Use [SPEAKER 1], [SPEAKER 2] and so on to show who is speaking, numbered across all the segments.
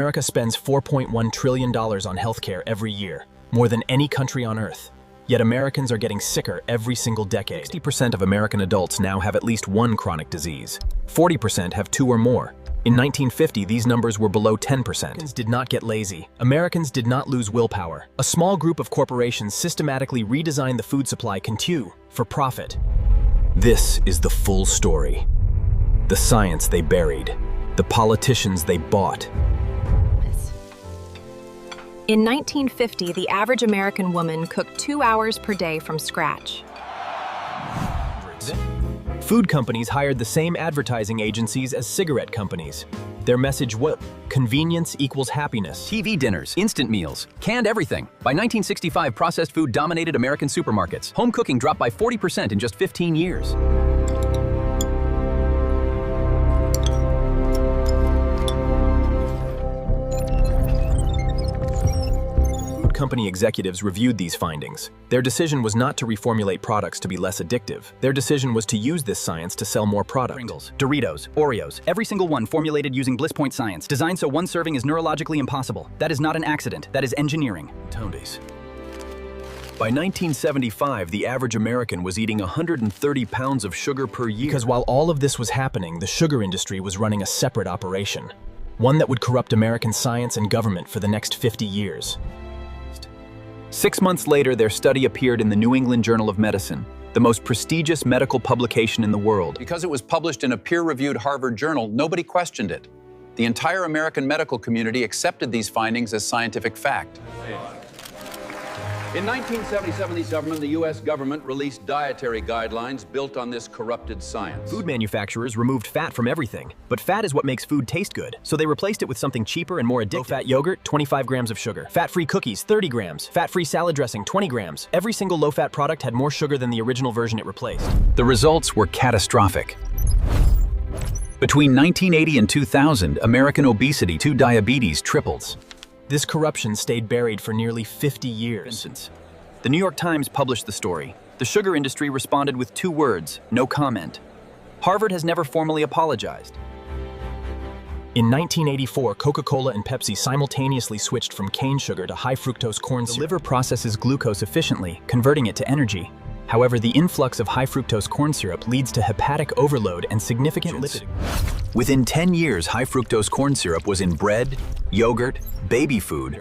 [SPEAKER 1] America spends $4.1 trillion on healthcare every year, more than any country on Earth. Yet Americans are getting sicker every single decade. 60% of American adults now have at least one chronic disease. 40% have two or more. In 1950, these numbers were below 10%. Americans did not get lazy. Americans did not lose willpower. A small group of corporations systematically redesigned the food supply for profit. This is the full story. The science they buried. The politicians they bought.
[SPEAKER 2] In 1950, the average American woman cooked 2 hours per day from scratch.
[SPEAKER 1] Food companies hired the same advertising agencies as cigarette companies. Their message was, convenience equals happiness.
[SPEAKER 3] TV dinners, instant meals, canned everything. By 1965, processed food dominated American supermarkets. Home cooking dropped by 40% in just 15 years.
[SPEAKER 1] Company executives reviewed these findings. Their decision was not to reformulate products to be less addictive. Their decision was to use this science to sell more product.
[SPEAKER 3] Pringles, Doritos, Oreos, every single one formulated using Bliss Point science, designed so one serving is neurologically impossible. That is not an accident, that is engineering.
[SPEAKER 1] Tondies. By 1975, the average American was eating 130 pounds of sugar per year. Because while all of this was happening, the sugar industry was running a separate operation. One that would corrupt American science and government for the next 50 years.
[SPEAKER 3] 6 months later, their study appeared in the New England Journal of Medicine, the most prestigious medical publication in the world.
[SPEAKER 4] Because it was published in a peer-reviewed Harvard journal, nobody questioned it. The entire American medical community accepted these findings as scientific fact.
[SPEAKER 5] In 1977, the U.S. government released dietary guidelines built on this corrupted science.
[SPEAKER 1] Food manufacturers removed fat from everything, but fat is what makes food taste good. So they replaced it with something cheaper and more addictive. Low-fat yogurt, 25 grams of sugar. Fat-free cookies, 30 grams. Fat-free salad dressing, 20 grams. Every single low-fat product had more sugar than the original version it replaced.
[SPEAKER 3] The results were catastrophic. Between 1980 and 2000, American obesity to diabetes tripled.
[SPEAKER 1] This corruption stayed buried for nearly 50 years.
[SPEAKER 3] The New York Times published the story. The sugar industry responded with 2 words, no comment. Harvard has never formally apologized.
[SPEAKER 1] In 1984, Coca-Cola and Pepsi simultaneously switched from cane sugar to high-fructose corn syrup. The liver processes glucose efficiently, converting it to energy. However, the influx of high-fructose corn syrup leads to hepatic overload and significant lipid.
[SPEAKER 3] Within 10 years, high-fructose corn syrup was in bread, yogurt, baby food.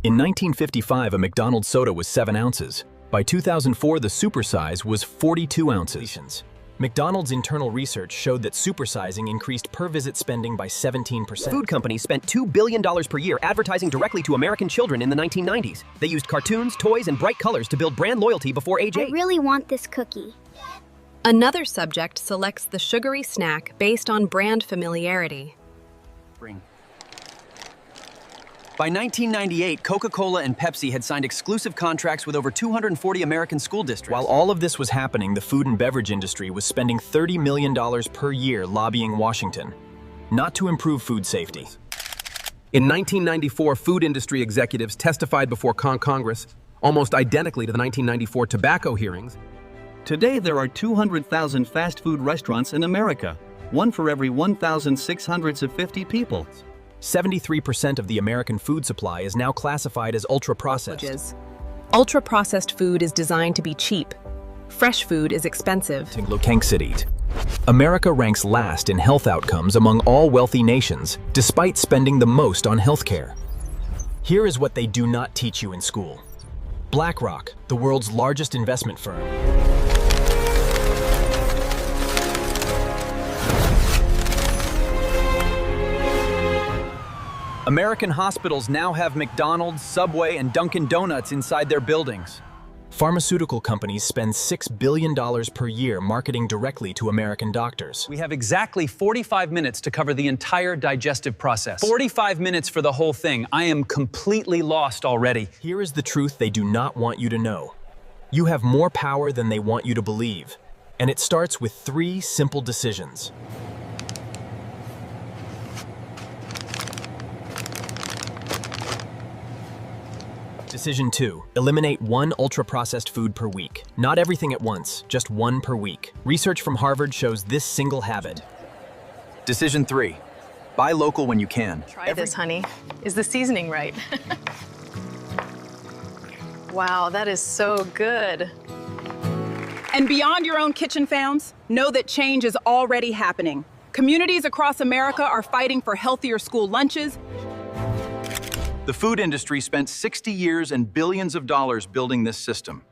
[SPEAKER 1] In 1955, a McDonald's soda was 7 ounces. By 2004, the supersize was 42 ounces. McDonald's internal research showed that supersizing increased per-visit spending by 17%.
[SPEAKER 6] Food companies spent $2 billion per year advertising directly to American children in the 1990s. They used cartoons, toys, and bright colors to build brand loyalty before age 8.
[SPEAKER 7] I really want this cookie.
[SPEAKER 2] Another subject selects the sugary snack based on brand familiarity.
[SPEAKER 3] By 1998, Coca-Cola and Pepsi had signed exclusive contracts with over 240 American school districts.
[SPEAKER 1] While all of this was happening, the food and beverage industry was spending $30 million per year lobbying Washington, not to improve food safety.
[SPEAKER 8] In 1994, food industry executives testified before Congress, almost identically to the 1994 tobacco hearings.
[SPEAKER 9] Today, there are 200,000 fast food restaurants in America, one for every 1,650 people.
[SPEAKER 1] 73% of the American food supply is now classified as ultra-processed.
[SPEAKER 2] Ultra-processed food is designed to be cheap. Fresh food is expensive.
[SPEAKER 1] America ranks last in health outcomes among all wealthy nations, despite spending the most on healthcare. Here is what they do not teach you in school. BlackRock, the world's largest investment firm,
[SPEAKER 3] American hospitals now have McDonald's, Subway, and Dunkin' Donuts inside their buildings.
[SPEAKER 1] Pharmaceutical companies spend $6 billion per year marketing directly to American doctors.
[SPEAKER 4] We have exactly 45 minutes to cover the entire digestive process. 45 minutes for the whole thing. I am completely lost already.
[SPEAKER 1] Here is the truth they do not want you to know. You have more power than they want you to believe. And it starts with 3 simple decisions. Decision 2. Eliminate 1 ultra-processed food per week. Not everything at once, just 1 per week. Research from Harvard shows this single habit.
[SPEAKER 3] Decision 3.
[SPEAKER 1] Buy local when you can.
[SPEAKER 7] Try this, honey. Is the seasoning right? Wow, that is so good.
[SPEAKER 10] And beyond your own kitchen founds, know that change is already happening. Communities across America are fighting for healthier school lunches.
[SPEAKER 4] The food industry spent 60 years and billions of dollars building this system.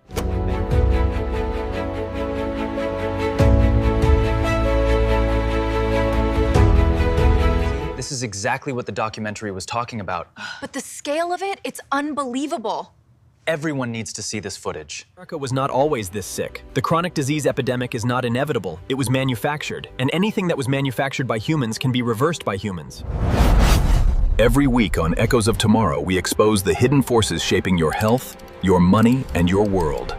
[SPEAKER 11] This is exactly what the documentary was talking about.
[SPEAKER 12] But the scale of it, it's unbelievable.
[SPEAKER 11] Everyone needs to see this footage.
[SPEAKER 1] America was not always this sick. The chronic disease epidemic is not inevitable. It was manufactured, and anything that was manufactured by humans can be reversed by humans.
[SPEAKER 13] Every week on Echoes of Tomorrow, we expose the hidden forces shaping your health, your money, and your world.